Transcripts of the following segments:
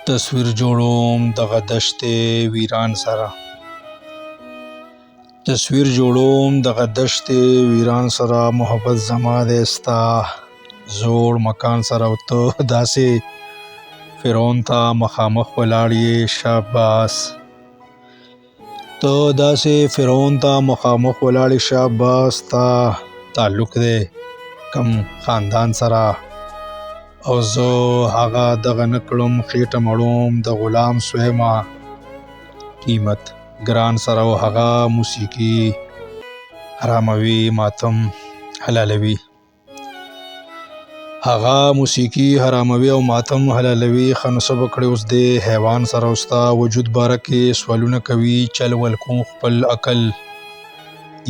تصویر جوړوم دغه دشتې ویران سره. تصویر جوړوم دغه دشتې ویران سره، محبت زما دی ستا زوړ مکان سره، او ته داسې فرعون ته مخامخ ولاړ یې شاباس. ته داسې فرعون ته مخامخ ولاړ یې شاباس. ستا تعلق دی کم خاندان سره، او زه هغه دغه نه کړم، خېټه مړوم د غلام سویمه قیمت ګران سره، او هغه موسیقي حراموي ماتم حلالوي. هغه موسیقي حراموي او ماتم حلالوي. ښه نو څه به کړې اوس دې حیوان سره، او ستا وجود باره کې سوالونه کوي، چل ول کوم خپل عقل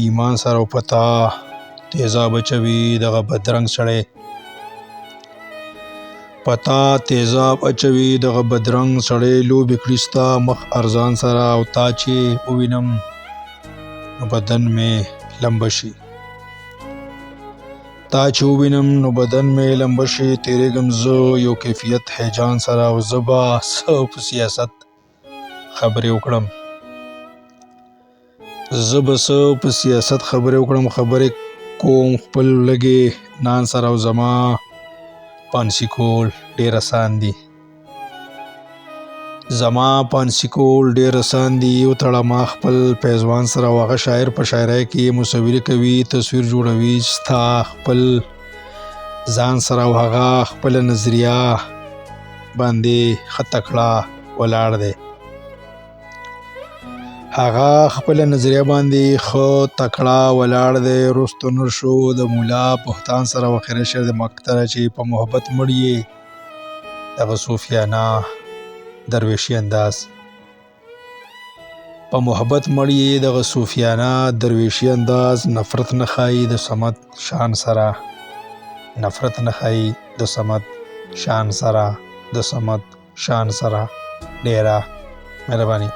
ایمان سره، او پتا تیزاب اچوي دغه بدرنګ سړی، پتا تیزاب اچوي دغه بدرنګ سړی، لوبې کړي ستا مخ ارزان سره، او تا چې ووینم نو بدن مې لمبه شي، تا چې ووینم نو بدن مې لمبه شي. تیرېږم زه یو کیفیت هیجان سره، او زه به څه په سیاست خبرې وکړم، زه به څه په سیاست خبرې وکړم، خبرې کوم خپل لږې نان سره، او زما پانسي کول ډېر اسان دي، زما پانسي کول ډېر اسان دي. وتړه ما خپل پیزوان سره، او هغه شاعر په شاعرۍ کې مصوري کوي، تصویر جوړوي ستا خپل ځان سره، او هغه خپله نظریه باندې ښه تکړه ولاړ دی، هغه خپله نظریه باندې ښه تکړه ولاړ دی. رستو نور شو د مولا بهتان سره، وخیره شعر د مقتله چې په محبت مړ یې دغه صوفیانه درویشي انداز، په محبت مړ یې دغه صوفیانه درویشي انداز. نفرت نه ښایي د صمد شان سره، نفرت نه ښایي د صمد شان سره، د صمد شان سره. ډیره مهرباني.